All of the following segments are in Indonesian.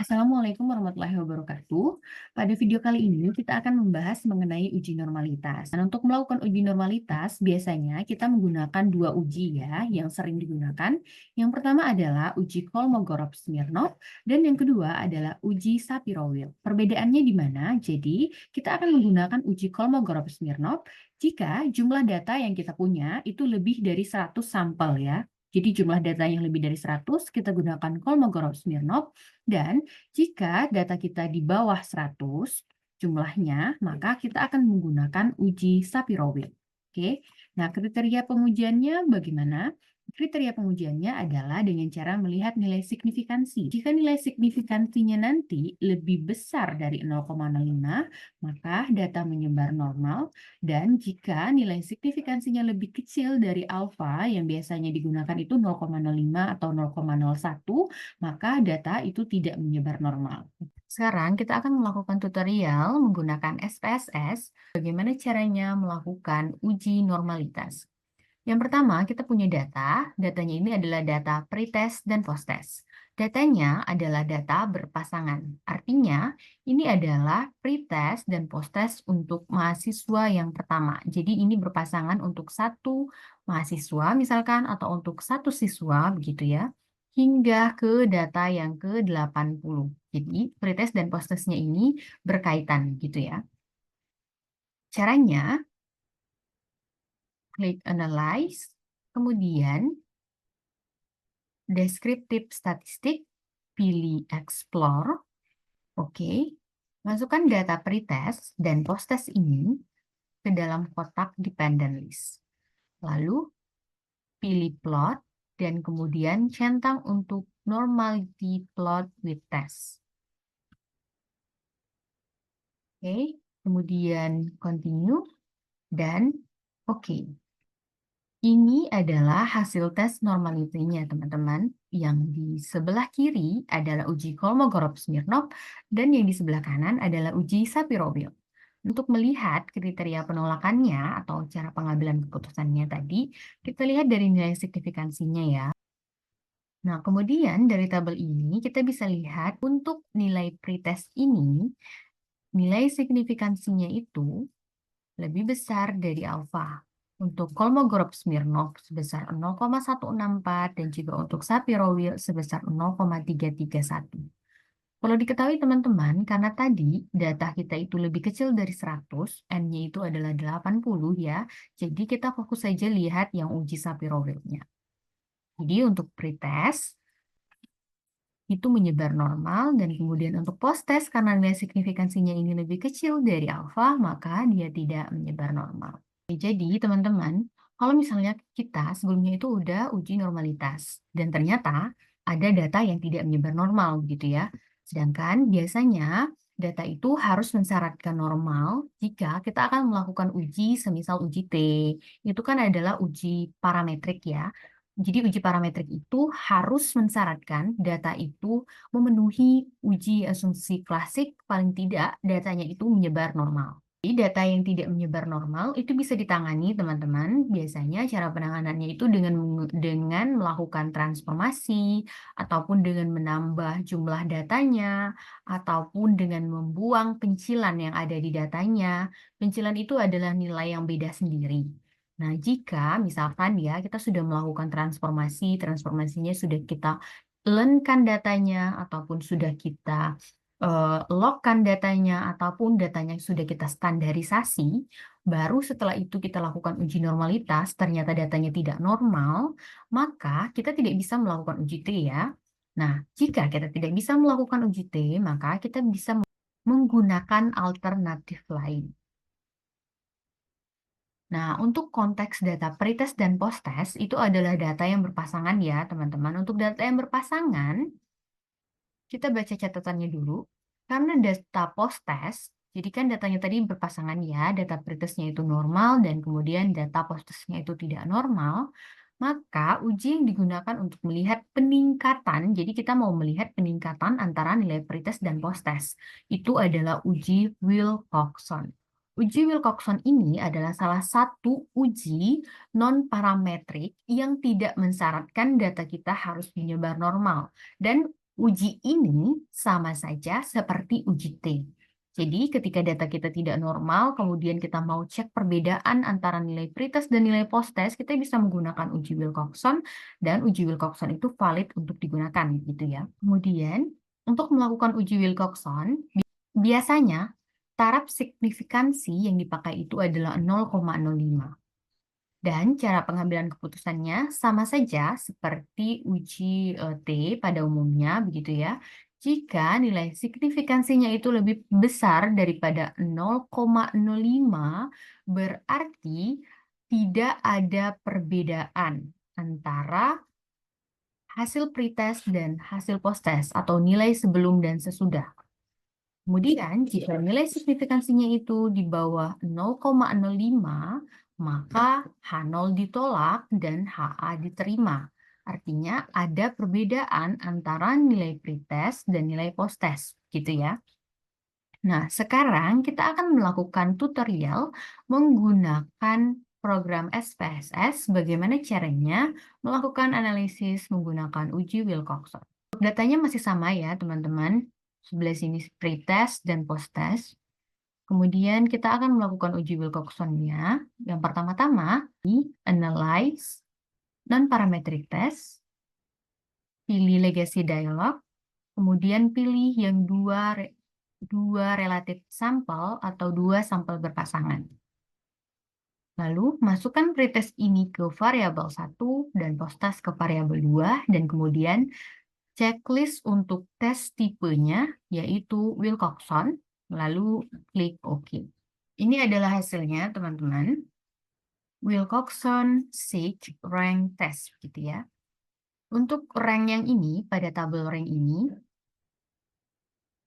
Assalamualaikum warahmatullahi wabarakatuh. Pada video kali ini kita akan membahas mengenai uji normalitas. Dan untuk melakukan uji normalitas, biasanya kita menggunakan dua uji ya, yang sering digunakan. Yang pertama adalah uji Kolmogorov-Smirnov dan yang kedua adalah uji Shapiro-Wilk. Perbedaannya di mana? Jadi, kita akan menggunakan uji Kolmogorov-Smirnov jika jumlah data yang kita punya itu lebih dari 100 sampel ya. Jadi jumlah data yang lebih dari 100 kita gunakan Kolmogorov-Smirnov, dan jika data kita di bawah 100 jumlahnya, maka kita akan menggunakan uji Shapiro-Wilk. Oke. Nah, kriteria pengujiannya bagaimana? Kriteria pengujiannya adalah dengan cara melihat nilai signifikansi. Jika nilai signifikansinya nanti lebih besar dari 0,05, maka data menyebar normal. Dan jika nilai signifikansinya lebih kecil dari alfa, yang biasanya digunakan itu 0,05 atau 0,01, maka data itu tidak menyebar normal. Sekarang kita akan melakukan tutorial menggunakan SPSS, bagaimana caranya melakukan uji normalitas. Yang pertama, kita punya datanya ini adalah data pretest dan posttest. Datanya adalah data berpasangan, artinya ini adalah pretest dan posttest untuk mahasiswa yang pertama. Jadi ini berpasangan untuk satu mahasiswa misalkan, atau untuk satu siswa, begitu ya, hingga ke data yang ke-80. Jadi pretest dan posttestnya ini berkaitan gitu ya. Caranya, klik Analyze, kemudian Deskriptif statistik, pilih Explore. Oke. Masukkan data pretest dan posttest ini ke dalam kotak dependent list. Lalu pilih plot dan kemudian centang untuk normality plot with test. Oke, kemudian continue dan oke. Ini adalah hasil tes normality-nya, teman-teman. Yang di sebelah kiri adalah uji Kolmogorov-Smirnov, dan yang di sebelah kanan adalah uji Shapiro-Wilk. Untuk melihat kriteria penolakannya atau cara pengambilan keputusannya tadi, kita lihat dari nilai signifikansinya ya. Nah, kemudian dari tabel ini kita bisa lihat untuk nilai pretest ini, nilai signifikansinya itu lebih besar dari alfa. Untuk Kolmogorov-Smirnov sebesar 0,164 dan juga untuk Shapiro-Wilk sebesar 0,331. Perlu diketahui teman-teman, karena tadi data kita itu lebih kecil dari 100, N-nya itu adalah 80 ya, jadi kita fokus saja lihat yang uji Shapiro-Wilk-nya. Jadi untuk pretest, itu menyebar normal, dan kemudian untuk posttest karena nilai signifikansinya ini lebih kecil dari alfa, maka dia tidak menyebar normal. Jadi teman-teman, kalau misalnya kita sebelumnya itu udah uji normalitas, dan ternyata ada data yang tidak menyebar normal gitu ya. Sedangkan biasanya data itu harus mensyaratkan normal jika kita akan melakukan uji, semisal uji T, itu kan adalah uji parametrik ya. Jadi uji parametrik itu harus mensyaratkan data itu memenuhi uji asumsi klasik, paling tidak datanya itu menyebar normal. Jadi data yang tidak menyebar normal itu bisa ditangani teman-teman. Biasanya cara penanganannya itu dengan melakukan transformasi, ataupun dengan menambah jumlah datanya, ataupun dengan membuang pencilan yang ada di datanya. Pencilan itu adalah nilai yang beda sendiri. Nah, jika misalkan ya kita sudah melakukan transformasi, transformasinya sudah kita learn-kan datanya, ataupun sudah kita log-kan datanya, ataupun datanya sudah kita standarisasi, baru setelah itu kita lakukan uji normalitas, ternyata datanya tidak normal, maka kita tidak bisa melakukan uji T ya. Nah, jika kita tidak bisa melakukan uji T, maka kita bisa menggunakan alternatif lain. Nah, untuk konteks data pretest dan posttest, itu adalah data yang berpasangan ya, teman-teman. Untuk data yang berpasangan, kita baca catatannya dulu. Karena data posttest, jadi kan datanya tadi berpasangan ya, data pretestnya itu normal dan kemudian data posttestnya itu tidak normal, maka uji yang digunakan untuk melihat peningkatan, jadi kita mau melihat peningkatan antara nilai pretest dan posttest, itu adalah uji Wilcoxon. Uji Wilcoxon ini adalah salah satu uji non-parametrik yang tidak mensyaratkan data kita harus menyebar normal. Dan Uji ini sama saja seperti uji T. Jadi ketika data kita tidak normal, kemudian kita mau cek perbedaan antara nilai pretest dan nilai post-test, kita bisa menggunakan uji Wilcoxon, dan uji Wilcoxon itu valid untuk digunakan, gitu ya. Kemudian, untuk melakukan uji Wilcoxon, biasanya taraf signifikansi yang dipakai itu adalah 0,05. Dan cara pengambilan keputusannya sama saja seperti uji T pada umumnya, begitu ya. Jika nilai signifikansinya itu lebih besar daripada 0,05, berarti tidak ada perbedaan antara hasil pretest dan hasil posttest atau nilai sebelum dan sesudah. Kemudian, jika nilai signifikansinya itu di bawah 0,05, maka H0 ditolak dan HA diterima. Artinya ada perbedaan antara nilai pretest dan nilai posttest, gitu ya. Nah, sekarang kita akan melakukan tutorial menggunakan program SPSS, bagaimana caranya melakukan analisis menggunakan uji Wilcoxon. Datanya masih sama ya, teman-teman. Sebelah sini pretest dan posttest. Kemudian kita akan melakukan uji Wilcoxon-nya. Yang pertama-tama, analyze non-parametric test, pilih legacy dialog, kemudian pilih yang dua relative sampel atau dua sampel berpasangan. Lalu masukkan pretest ini ke variabel 1 dan posttest ke variabel 2, dan kemudian checklist untuk tes tipenya, yaitu Wilcoxon, lalu klik OK. Ini adalah hasilnya, teman-teman. Wilcoxon Siege Rank Test, gitu ya. Untuk rank yang ini, pada tabel rank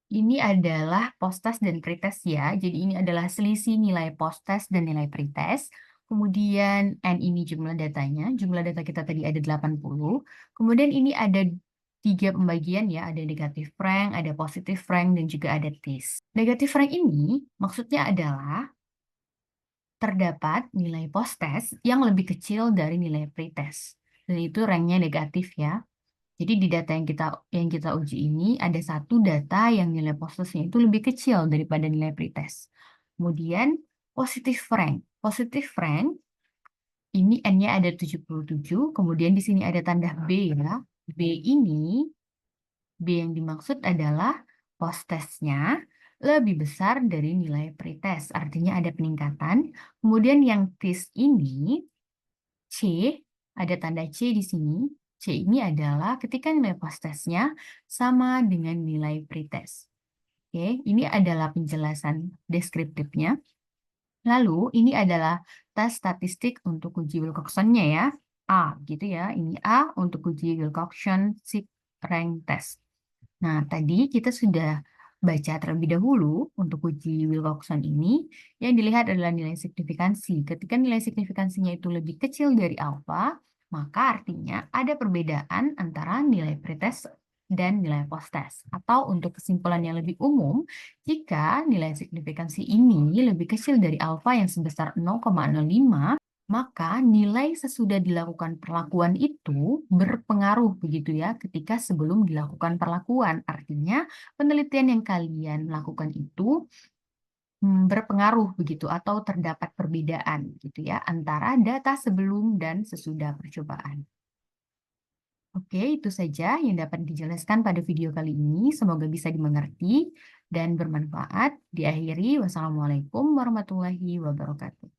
ini adalah posttest dan pretest ya. Jadi ini adalah selisih nilai posttest dan nilai pretest. Kemudian N ini jumlah datanya. Jumlah data kita tadi ada 80. Kemudian ini ada 3 pembagian ya. Ada negatif rank, ada positif rank, dan juga ada TIS. Negatif rank ini maksudnya adalah terdapat nilai posttest yang lebih kecil dari nilai pretest. Dan itu ranknya negatif ya. Jadi di data yang kita uji ini ada satu data yang nilai posttestnya itu lebih kecil daripada nilai pretest. Kemudian positif rank. Positif rank ini N-nya ada 77, kemudian di sini ada tanda B ya. B yang dimaksud adalah posttestnya lebih besar dari nilai pretest, artinya ada peningkatan. Kemudian yang TIS ini C, ada tanda C di sini. C ini adalah ketika nilai posttestnya sama dengan nilai pretest. Oke, ini adalah penjelasan deskriptifnya. Lalu ini adalah tes statistik untuk uji Wilcoxon-nya ya. A gitu ya. Ini A untuk uji Wilcoxon Sick Rank Test. Nah, tadi kita sudah baca terlebih dahulu untuk uji Wilcoxon ini, yang dilihat adalah nilai signifikansi. Ketika nilai signifikansinya itu lebih kecil dari alfa, maka artinya ada perbedaan antara nilai pretest dan nilai posttest. Atau untuk kesimpulan yang lebih umum, jika nilai signifikansi ini lebih kecil dari alfa yang sebesar 0,05, maka nilai sesudah dilakukan perlakuan itu berpengaruh begitu ya ketika sebelum dilakukan perlakuan. Artinya penelitian yang kalian lakukan itu berpengaruh begitu atau terdapat perbedaan gitu ya antara data sebelum dan sesudah percobaan. Oke, itu saja yang dapat dijelaskan pada video kali ini. Semoga bisa dimengerti dan bermanfaat. Diakhiri, wassalamualaikum warahmatullahi wabarakatuh.